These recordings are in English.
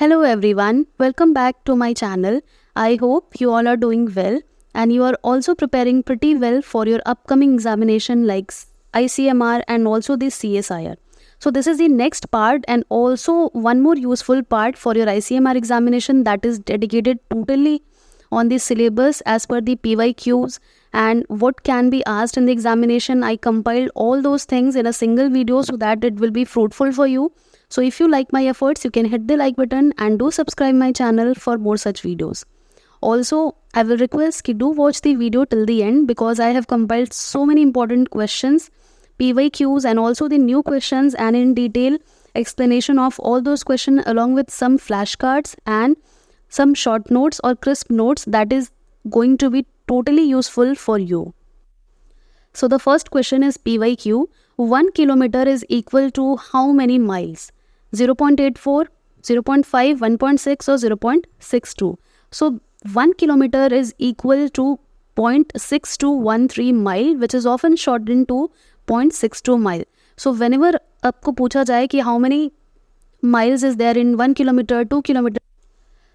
Hello everyone, welcome back to my channel. I hope you all are doing well and you are also preparing pretty well for your upcoming examination like ICMR and also the CSIR. So this is the next part and also one more useful part for your ICMR examination that is dedicated totally on the syllabus as per the PYQs and what can be asked in the examination. I compiled all those things in a single video so that it will be fruitful for you. So if you like my efforts, you can hit the like button and do subscribe my channel for more such videos. Also, I will request you do watch the video till the end because I have compiled so many important questions, PYQs and also the new questions and in detail explanation of all those questions along with some flashcards and some short notes or crisp notes that is going to be totally useful for you. So the first question is PYQ. 1 kilometer is equal to how many miles? 0.84, 0.5, 1.6 or 0.62. So 1 kilometer is equal to 0.6213 mile which is often shortened to 0.62 mile. So whenever आपको पूछा जाए कि how many miles is there in 1 kilometer, 2 kilometer.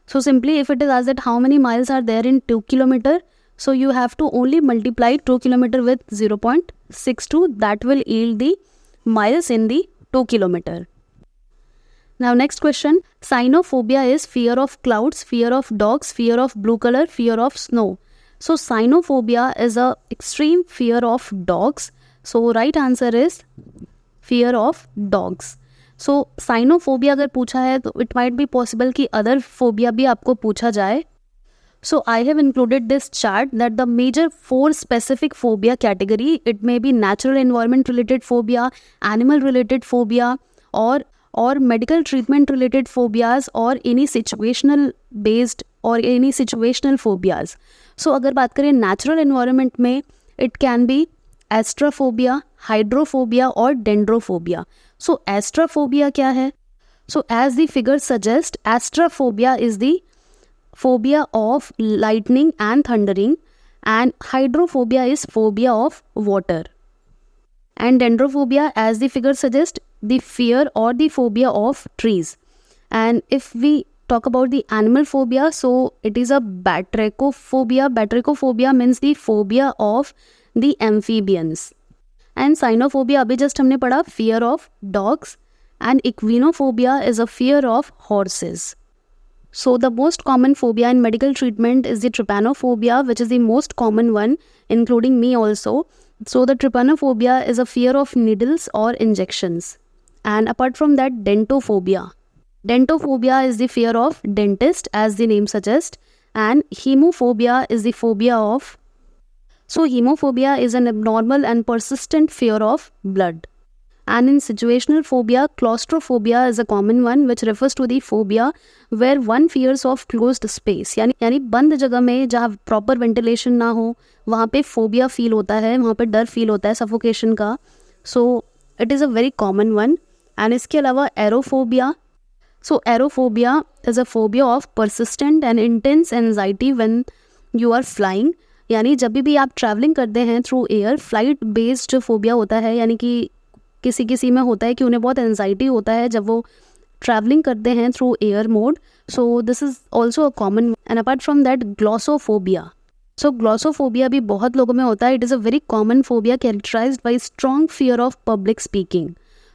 So simply if it is asked that how many miles are there in 2 kilometer, so you have to only multiply 2 kilometer with 0.62. That will yield the miles in the 2 kilometer. Now next question, cynophobia is fear of clouds, fear of dogs, fear of blue color, fear of snow. So cynophobia is a extreme fear of dogs. So right answer is fear of dogs. So cynophobia अगर पूछा है तो it might be possible कि other phobia भी आपको पूछा जाए. So I have included this chart that the major 4 specific phobia category, it may be natural environment related phobia, animal related phobia or medical treatment related phobias or any situational based or any situational phobias. So अगर बात करें natural environment में it can be astrophobia, hydrophobia or dendrophobia. So astrophobia क्या है? So as the figure suggests, astrophobia is the phobia of lightning and thundering and hydrophobia is phobia of water. And dendrophobia, as the figure suggests, the fear or the phobia of trees. And if we talk about the animal phobia, so it is a batrachophobia. Batrachophobia means the phobia of the amphibians. And cynophobia abhi just हमने पढ़ा, fear of dogs. And equinophobia is a fear of horses. So the most common phobia in medical treatment is the trypanophobia, which is the most common one, including me also. So the trypanophobia is a fear of needles or injections. And apart from that, dentophobia. Dentophobia is the fear of dentist, as the name suggests. And hemophobia is the phobia of... So hemophobia is an abnormal and persistent fear of blood. And in situational phobia, claustrophobia is a common one which refers to the phobia where one fears of closed space. यानी बंद जगह में जहाँ proper ventilation ना हो वहाँ पे phobia feel होता है, वहाँ पे डर feel होता है suffocation का. So it is a very common one. And इसके अलावा aerophobia. So aerophobia is a phobia of persistent and intense anxiety when you are flying. यानी जब भी आप traveling करते हैं through air, flight based phobia होता है, यानी कि किसी में होता है कि उन्हें बहुत एंजाइटी होता है जब वो ट्रैवलिंग करते हैं through air mode. So this is also a common. And apart from that glossophobia. So glossophobia भी बहुत लोगों में होता है. It is a very common phobia characterised by strong fear of public speaking.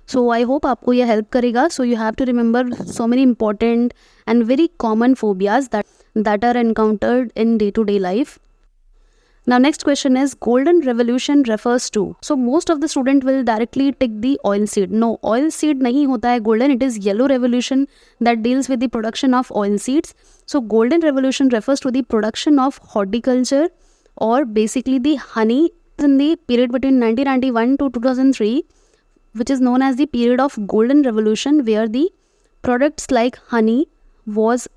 So I hope आपको यह help करेगा. So you have to remember so many important and very common phobias that are encountered in day to day life. Now next question is golden revolution refers to. So most of the student will directly tick the oil seed. No, oil seed नहीं होता है golden. It is yellow revolution that deals with the production of oil seeds. So golden revolution refers to the production of horticulture or basically the honey in the period between 1991 to 2003, which is known as the period of golden revolution where the products like honey was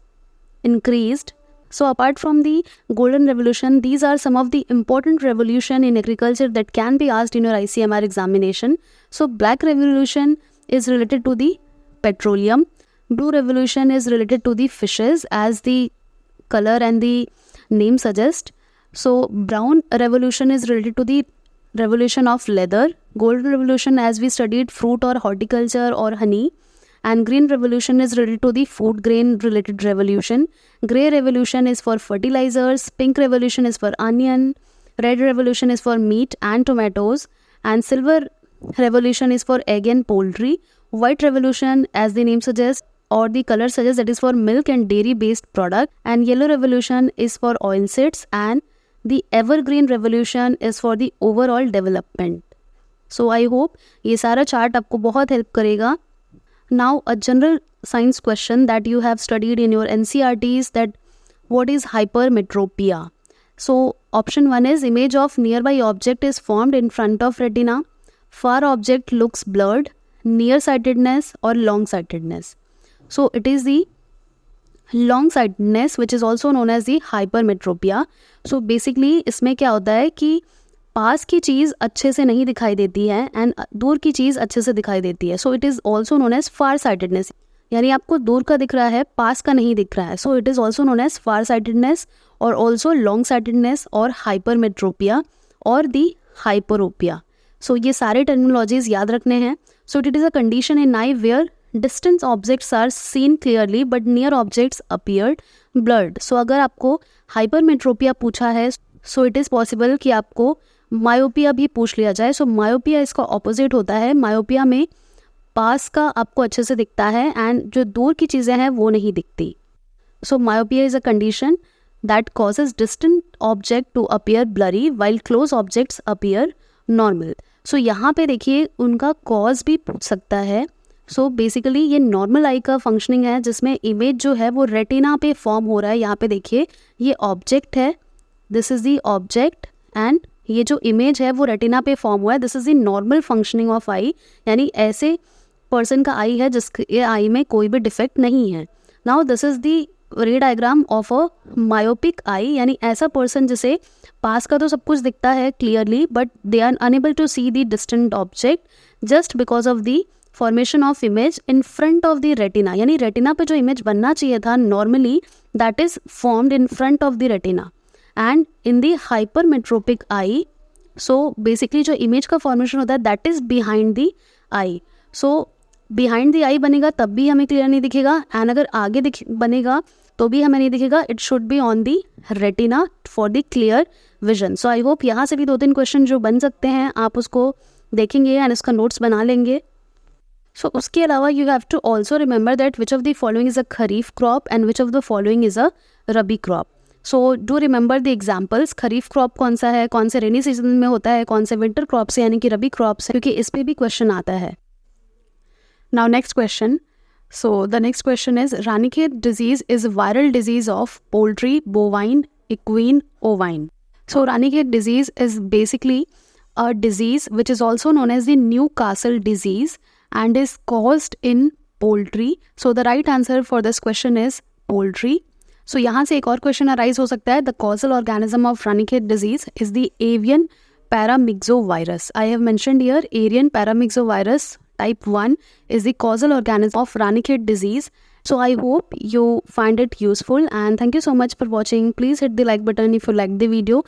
increased. So apart from the golden revolution, these are some of the important revolution in agriculture that can be asked in your ICMR examination. So black revolution is related to the petroleum. Blue revolution is related to the fishes as the color and the name suggest. So brown revolution is related to the revolution of leather. Golden revolution as we studied fruit or horticulture or honey. and green revolution is related to the food grain related revolution. Gray revolution is for fertilizers, pink revolution is for onion, red revolution is for meat and tomatoes, and silver revolution is for egg and poultry. White revolution, as the name suggests or the color suggests, that is for milk and dairy based product, and yellow revolution is for oilseeds, and the evergreen revolution is for the overall development. So I hope ये सारा chart आपको बहुत help करेगा. Now a general science question that you have studied in your NCERTs, that what is hypermetropia? So option 1 is image of nearby object is formed in front of retina, far object looks blurred, nearsightedness or long-sightedness. So it is the long-sightedness which is also known as the hypermetropia. So basically इसमें क्या होता है कि पास की चीज़ अच्छे से नहीं दिखाई देती है एंड दूर की चीज़ अच्छे से दिखाई देती है. So it is also known as far sightedness, यानी आपको दूर का दिख रहा है, पास का नहीं दिख रहा है. So it is also known as far sightedness और ऑल्सो लॉन्ग साइटेडनेस और हाइपरमेट्रोपिया और दी हाइपरोपिया. सो ये सारे टर्मिनोलॉजीज याद रखने हैं. So it is a condition in eye where distance objects are seen clearly but near objects appeared blurred. So अगर आपको हाइपरमेट्रोपिया पूछा है, सो इट इज़ पॉसिबल कि आपको मायोपिया भी पूछ लिया जाए. सो मायोपिया इसका ऑपोजिट होता है. मायोपिया में पास का आपको अच्छे से दिखता है एंड जो दूर की चीज़ें हैं वो नहीं दिखती. So myopia is a condition that causes distant object to appear blurry while close objects appear normal. So यहाँ पे देखिए उनका कॉज भी पूछ सकता है. सो बेसिकली ये नॉर्मल आई का फंक्शनिंग है जिसमें इमेज जो है वो रेटिना पे फॉर्म हो रहा है. यहाँ पे देखिए ये ऑब्जेक्ट है, this is the object, and ये जो इमेज है वो रेटिना पे फॉर्म हुआ है. This is the normal functioning of eye, यानी ऐसे पर्सन का आई है जिसके आई में कोई भी डिफेक्ट नहीं है. नाउ दिस इज़ दी रे diagram of a myopic eye, यानी ऐसा पर्सन जिसे पास का तो सब कुछ दिखता है clearly but they are unable to see the distant object just because of the formation of image in front of the retina. यानी रेटिना पे जो इमेज बनना चाहिए था normally, that is formed in front of the retina. And in the hypermetropic eye, so basically जो image का formation होता है that is behind the eye. So behind the eye बनेगा तब भी हमें क्लियर नहीं दिखेगा, एंड अगर आगे बनेगा तो भी हमें नहीं दिखेगा. It should be on the retina for the clear vision. So I hope यहाँ से भी 2-3 क्वेश्चन जो बन सकते हैं आप उसको देखेंगे एंड इसका नोट्स बना लेंगे. सो उसके अलावा you have to also remember that which of the following is a kharif crop and which of the following is a rabi crop. So do remember the examples. Kharif crop कौन सा है, कौन से रेनी सीजन में होता है, कौन से विंटर क्रॉप्स यानी कि रबी क्रॉप्स है, क्योंकि इस पर भी क्वेश्चन आता है. Now next question. So the next question is Ranikhet disease is viral disease of poultry, bovine, equine, ovine. So Ranikhet disease is basically a disease which is also known as the Newcastle disease and is caused in poultry. So the right answer for this question is poultry. So यहाँ से एक और question arise हो सकता है. The causal organism of Ranicate disease is the avian paramyxovirus. I have mentioned here avian paramyxovirus type 1 is the causal organism of Ranicate disease. So I hope you find it useful and thank you so much for watching. Please hit the like button if you liked the video.